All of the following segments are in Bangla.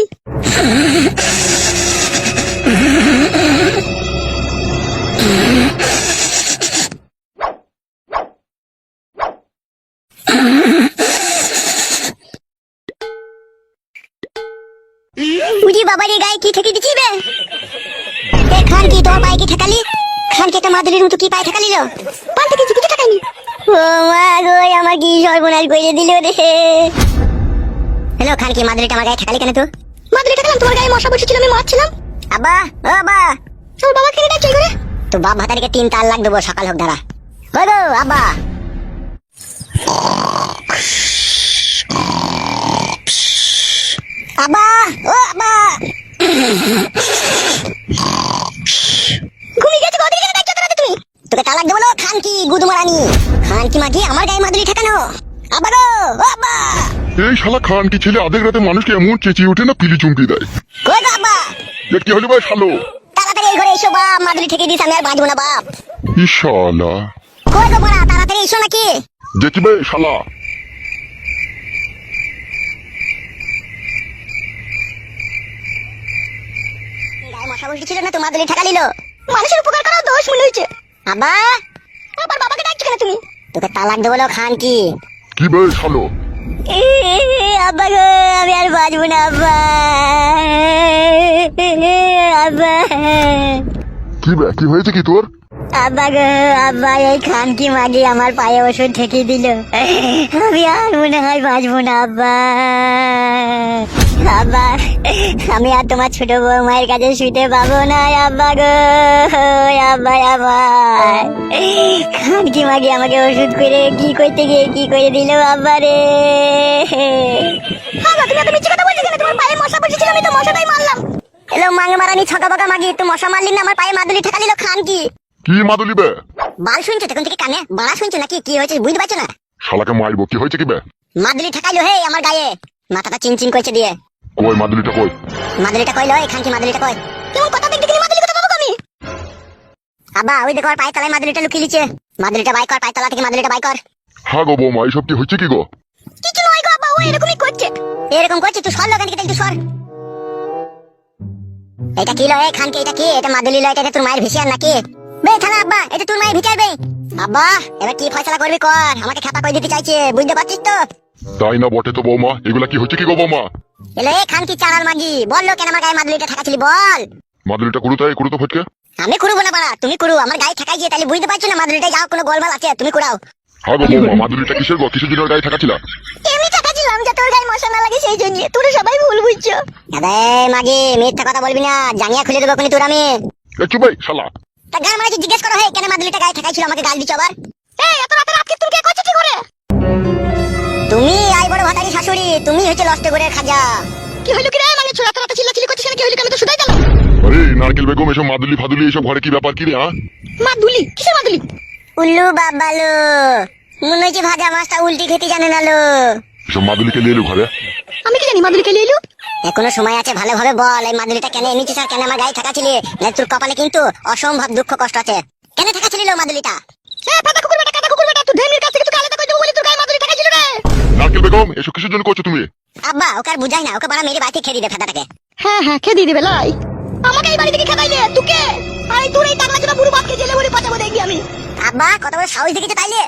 নাকি? বুঝি বাবার গায়ে কি ঠেকে দিচ্ছি বে? খান কি তোমার পায়ে কি ঠেকালি? খান কি একটা মাদুলির মতো কি পায়ে ঠেকালি? পাল্টে কিছু কিছু ঠেকানি। ও মা গো, আমার কি সর্বনাশ করে দিল রে। হ্যালো খান কি মাদুলিটা আমার গায়ে ঠেকালি কেন? তো মাদুলি ঠেকালাম, তোমার গায়ে মশা বসেছিল, আমি মারছিলাম। আব্বা ও আব্বা, তোর বাবা কেন ডাকছিস করে? তো বাপ ভাতারিকে 3 তাল লাগ দেবো, সকাল হোক দাঁড়া। কই গো আব্বা? আব্বা ও আব্বা, ঘুমিয়ে গেছে? কতদিন কেন ডাকছো তোরা তুমি? তোকে তালাক দেবো না খান কি গুদমারানি। খান কি মাগি আমার গায়ে মাদুলি ঠেকানো? আব্বা গো ও আব্বা। এই শালা খান কি ছেলে আধেক রাতে মানুষকে এমন চেঁচিয়ে ওঠে না, পিলি চুমকি দেয়। কই গো আব্বা? কি হলো ভাই শালো? তাড়াতাড়ি এই ঘরে এসো বাপ, মাদুলি ঠেকে দিস, আমি আর বাঁচবো না বাপ। ই শালা কই গো বড়া, তাড়াতাড়ি এসো নাকি? দেখি বে শালা। গায়ে মশা বসেছিল না, তো মাদুলি ঠেকালিল। মানুষের উপকার করা দোষ মনে হয়েছে। আব্বা, আবার বাবাকে ডাকছো কেন তুমি? তোকে তালাক দেবো না খান কি। কি বে শালো? আব্বা গো, আমি আর বাঁচবো না আব্বা। আব্বা কি বে, কি হয়েছে কি তোর? আব্বা গো, আব্বা এই খান কি মাগি আমার পায়ে ওষুধ ঠেকিয়ে দিল, আমি আর মনে হয় বাঁচবো না আব্বা। আব্বা আমি আর তোমার ছোট বৌমায়ের কাছে শুতে পাবো না আব্বা গো। আব্বা আমার খান কি মাগি আমাকে ওষুধ করে কি করতে গিয়ে কি করে দিল আব্বা রে। তুমি এত মিথ্যে কথা বলছো কেন? তোমার পায়ে মশা বসেছিল, আমি তো মশাটাই মারলাম। এলো মাঙে মারানি ছকা বকা মাগি, তুই মশা মারলি না, আমার পায়ে মাদুলি ঠেকালিল খান কি। কি মাদুলি বে? বাল শুনছো তখন থেকে কানে বাড়া শুনছো নাকি? কি হয়েছে বুঝতে পারছো না? শালাকে মারবো, কি হয়েছে কি বে? মাদুলি ঠেকাইলো হে আমার গায়ে, মাথাটা চিনচিন করছে দিয়ে। কই মাদুলিটা কই? মাদুলিটা কইলো এই খান কি মাদুলিটা কই? কেমন কথা দেখতে গেলি, মাদুলি কথা পাবো আমি? আব্বা ওই দেখো আর পায়ের তলায় মাদুলিটা লুকিয়ে লিছে। মাদুলিটা বাই কর, পায়ের তলা থেকে মাদুলিটা বাই কর। হ্যাঁ গো বৌমা, এইসব কি হচ্ছে কি গো? কিছু নয় গো আব্বা, ও এরকমই করছে। এরকম করছে তুই সর লোক থেকে, একটু সর। এটা কি লয় খান কি? এটা কি? এটা মাদুলি লয়? এটা তোর মায়ের ভিসিয়ার নাকি? বে থানা আব্বা, এটা তোর মায়ের ভিটার বে। আব্বা এবার কি ফয়সালা করবি কর, আমাকে খেপা করে দিতে চাইছে, বুঝতে পারছিস তো? তাই না বটে তো বৌমা, এগুলা কি হচ্ছে কি গো বৌমা? এলে এ খান কি চালাল মাগি, বললো কেন আমার গায়ে মাদুলিটা ঠেকাছিলি বল? মাদুলিটা কুড়ো তো ফটকে। আমি করবো না বাড়া, তুমি করো। আমার গায়ে ঠেকাই গিয়ে তাহলে বুঝতে পারছো না মাদুলিটা যাও কোনো গোলমাল আছে, তুমি করাও। হ্যাঁ গো বৌমা, মাদুলিটা কিসের গো? কিসের জন্য গায়ে থাকাছিল? এমনি ঠেকাছিলাম যাতে তোর গায়ে মশা না লাগে, সেই জন্য। তোরা সবাই ভুল বুঝছো। আরে মাগি মিথ্যা কথা বলবি না, জানিয়া খুলে দেবো কোনি তোর আমি। এ চুপ ভাই শালা। তা গান মারাকে জিজ্ঞেস করো হে কেন মাদুলিটা গায়ে ঠেকাইছিল, আমাকে গাল দিচ্ছ আবার। এই এত রাতে রাত কি তুমি কে করছো কি করে? তুমি আই বড় ভাতারি শাশুড়ি, তুমি হচ্ছে লস্ট করে খাজা। কি হইলো কি রে? মানে ছোড়া রাতে চিল্লাচিল্লি করছিস কেন? কি হইলো? আমি তো শুধাই গেলাম। আরে নারকেল বেগম, এসব মাদুলি ফাদুলি এসব ঘরে কি ব্যাপার কি রে? হ্যাঁ মাদুলি কিসের মাদুলি? উল্লু বাবালো, মনে হচ্ছে ভাজা মাছটা উল্টি খেতে জানে না লো। এসব মাদুলি কে নিয়ে এলো ঘরে? আমি কি জানি মাদুলি কে নিয়ে এলো? এখনো সময় আছে, ভালোভাবে বল এই মাদুলিটা কেন এনেছিস আর কেন আমার গায়ে ঠেকাছিলি? না তোর কপালে কিন্তু অসম্ভব দুঃখ কষ্ট আছে। কেন ঠেকাছিলি লো মাদুলিটা? এ পাতা কুকুর বেটা, কাটা কুকুর বেটা, তুই ঢেমির কাছ থেকে তুই আলাদা করে দেবো বলি তোর গায়ে মাদুলি ঠেকাইছিল রে। নারকেল বেগম, এসব কিসের জন্য করছো তুমি? আব্বা ওকে আর বুঝাই না, ওকে বাড়া মেরে বাড়ি থেকে খেয়ে দিবে ফাটাটাকে। হ্যাঁ হ্যাঁ খেয়ে দিয়ে দিবে লাই। আমাকে এই বাড়ি থেকে খেদাইলে তুকে আরে তোর এই টাকলা জোড়া বুড়ো বাপকে জেলে ভরে পাঠাবো দেখবি আমি। আব্বা কত বড় সাহস দেখিছে তাইলে?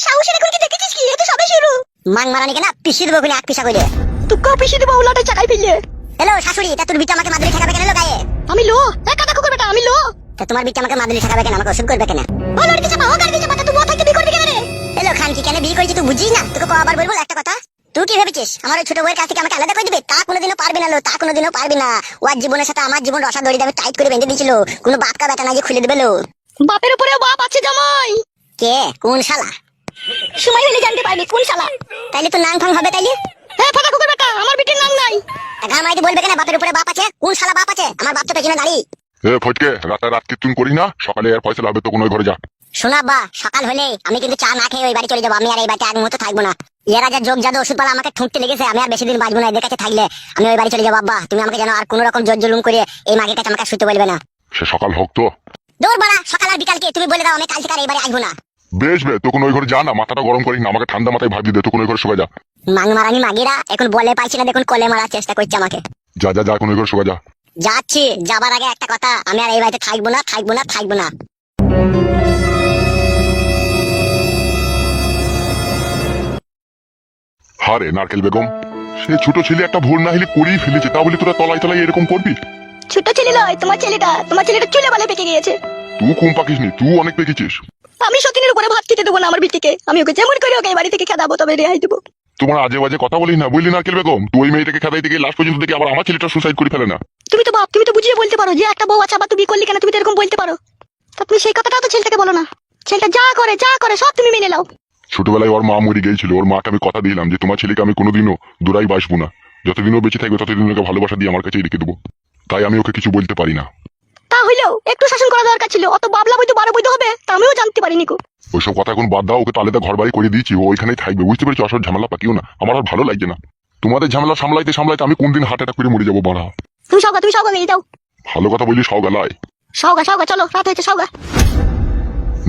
সাহসের এখন কি দেখেছিস কি? এ তো সবে শুরু। মাং মারানি কেনা পিষি দেবো কোনি এক পিসা কইলে। তুকে পিষে দেবো উলাটে চাকাই ফেললে। হ্যালো শাশুড়ি, তা তোর বিটা আমাকে মাদুলি ঠেকাবে কেন লো গায়ে? আমি লো এ কাটা কুকুর বেটা, আমি লো। তা তোমার বিটা আমাকে মাদুলি ঠেকাবে কেন, আমাকে ওষুধ করবে কেন? ও লড়কি চাপা, ও গাড়ি চাপা, তুই মাথায় বিয়ে করবি কেন রে? হ্যালো খান কি কেন বিয়ে করেছি তুই বুঝিস না? তোকে আবার বলবো একটা কথা, তুই কি ভেবেছিস আমার ওই ছোট বউয়ের কাছ থেকে আমাকে আলাদা করে দিবে? তা কোনোদিনও পারবি না লো, তা কোনোদিনও পারবি না। ওর জীবনের সাথে আমার জীবন রসা দড়ি আমি টাইট করে বেঁধে দিয়েছিল, কোনো বাপকা বেটা না যে খুলে দেবে লো। বাপের উপরেও বাপ আছে জামাই। কে কোন শালা? সময় হলে জানতে পারবি কোন শালা। তাইলে তো নাং ফাং হবে তাইলে। হ্যাঁ ফাটা কুকুর বেটা, আমার বিটির নাম নাই। গামাইতে বলবে কেন বাপের উপরে বাপ আছে? কোন শালা বাপ আছে? আমার বাপ তো পেছনে দাঁড়ি। এ ফটকে, রাত কীর্তন করি না, সকালে আর ফয়সালা হবে তো কোনো ঘরে যা। শোনা বা, সকাল হলে আমি কিন্তু চা না খেয়ে ওই বাড়ি চলে যাবো। আমি আর এই বাড়িতে এক মুহূর্ত থাকবো না। এরা যা যোগ জাদু ওষুধ পালা আমাকে ঠুকতে লেগেছে, আমি আর বেশি দিন বাঁচবো না এদের কাছে থাকলে। আমি ওই বাড়ি চলে যাবো আব্বা, তুমি আমাকে যেন আর কোনো রকম জোর জুলুম করে এই মাগের কাছে আমাকে শুতে বলবে না। সে সকাল হোক তো। দৌড় বাড়া, সকাল আর বিকালকে তুমি বলে দাও আমি কাল থেকে আর এই বাড়ি আসবো না। বেশ বে, তখন ওই ঘরে যা না, মাথাটা গরম করিস না, আমাকে ঠান্ডা মাথায় ভাবি দে, তখন ওই ঘরে শুয়ে যা। মাং মারানি মাগিরা এখন বলে পাইছি না, দেখুন কলে মারার চেষ্টা করছে আমাকে। যা যা যা, কোনো ঘরে শোয়া যা। যাচ্ছি, যাবার আগে একটা কথা, আমি আর এই বাড়িতে থাকবো না, থাকবো না, থাকবো না। হারে নারকেল বেগম, সে ছোট ছেলে একটা ভুল না হলে করেই ফেলেছে, তা বলে তোরা তলায় তলায় এরকম করবি? ছোট ছেলে নয়, তোমার ছেলেটা চুলে বালে পেকে গিয়েছে। তুই কম পাকিস নি, তুই অনেক পেকেছিস। আমি সতীনের উপরে ভাত খেতে দেবো না আমার বিটিকে। আমি ওকে যেমন করে ওকে এই বাড়ি থেকে খেদাবো, তবে রেহাই দেবো। তোমার আজে বাজে কথা বলিস না, বুঝলি নারকেল বেগম? তুই ওই মেয়েটাকে খেদাইতে গিয়ে লাস্ট পর্যন্ত দেখি আবার আমার ছেলেটা সুসাইড করে ফেলে না। তুমি তো বাপ, তুমি তো বুঝিয়ে বলতে পারো যে একটা বউ আছে, আবার তুমি করলি কেন? তুমি তো এরকম বলতে পারো। তা তুমি সেই কথাটা তো ছেলেটাকে বলো না। ছেলেটা যা করে সব তুমি মেনে নাও। ছোটবেলায় ওর মা মরে গিয়েছিল, ওর মাকে আমি কথা দিলাম যে তোমার ছেলেকে আমি কোনোদিনও দূরাই বাসবো না, যতদিনও বেঁচে থাকবে ততদিন ওকে ভালোবাসা দিয়ে আমার কাছে রেখে দেবো। তাই আমি ওকে কিছু বলতে পারি না। তা হইলেও একটু শাসন করা দরকার ছিল। অত বাবলা বইতো 12 বইতো হবে তা আমিও জানতে পারিনি কো। ওইসব কথা এখন বাদ দাও, ওকে তালেদা ঘর বাড়ি করে দিয়েছি, ও ওইখানেই থাকবে, বুঝতে পেরেছি? আসল ঝামেলা পাকিও না, আমার আর ভালো লাগছে না। তোমাদের ঝামেলা সামলাইতে সামলাইতে আমি কোন দিন হার্ট অ্যাটাক করে মরে যাবো বাড়া। তুমি সওগা নিয়ে যাও। ভালো কথা বললি সওগালায়। সওগা চলো, রাত হয়েছে সওগা।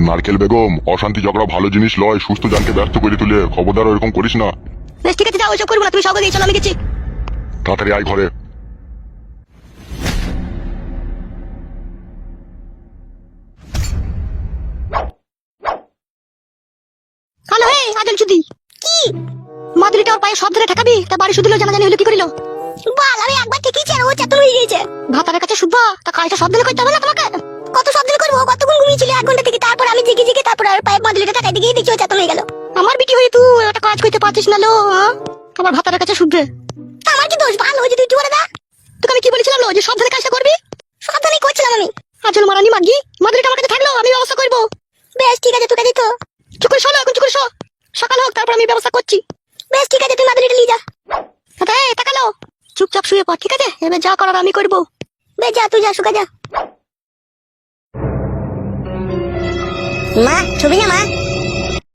নারকেল বেগম, অশান্তি ঝগড়া ভালো জিনিস লয়, সুস্থ জানকে ব্যস্ত করে তুলে, খবরদার এরকম করিস না। বেশ ঠিক আছে, যাও, ওইসব করবো না। তুমি সওগা দিয়ে চলো, আমি গেছি। তাড়াতাড়ি আয় ঘরে। হ্যালো, হে আজল চুদি। কি মাদুরিটা ওর পায়ে সব ধরে ঠেকাবি? তা বাড়ি শুধু জানাজানি হলো কি করিল? বল, আমি একবার ঠিকই ছিল, ও চাতুর হয়ে গিয়েছে। ভাতারের কাছে শুদ্ধা, তা কাজটা সব দিনে করতে হবে না তোমাকে? কত শব্দ করবো, কতক্ষণ ঘুমিয়েছিল? 1 ঘন্টা থেকে। তারপর আমি জেগে তারপর আর পায়ে মাদুলিটা টাকাইতে গিয়ে দেখছি ও চাতুর হয়ে গেল। আমার বিটি হয়ে তুই একটা কাজ করতে পারছিস না লো? আমার ভাতারের কাছে শুদ্ধে। তা আমার কি দোষ? ভালো হয়েছে তুই করে দা। তোকে আমি কি বলেছিলাম লো, যে সব ধরে কাজটা করবি? সাবধানে করছিলাম আমি। আজল মারানি মাগি, মাদুরিটা আমার কাছে থাকলো, আমি ব্যবস্থা করবো। বেশ ঠিক আছে, তোকে দিত। চুপ করে শোনো, এখন চুপ করে শো। সকাল হোক, তারপর আমি ব্যবস্থা করছি। বেশ ঠিক আছে, তুই মাদুলিটা নিয়ে যা। এই তাকালো, চুপচাপ শুয়ে পড়, ঠিক আছে? এবার যা করার আমি করবো। বেশ যা, তুই যা, শুকা যা। মা, ছবি না মা?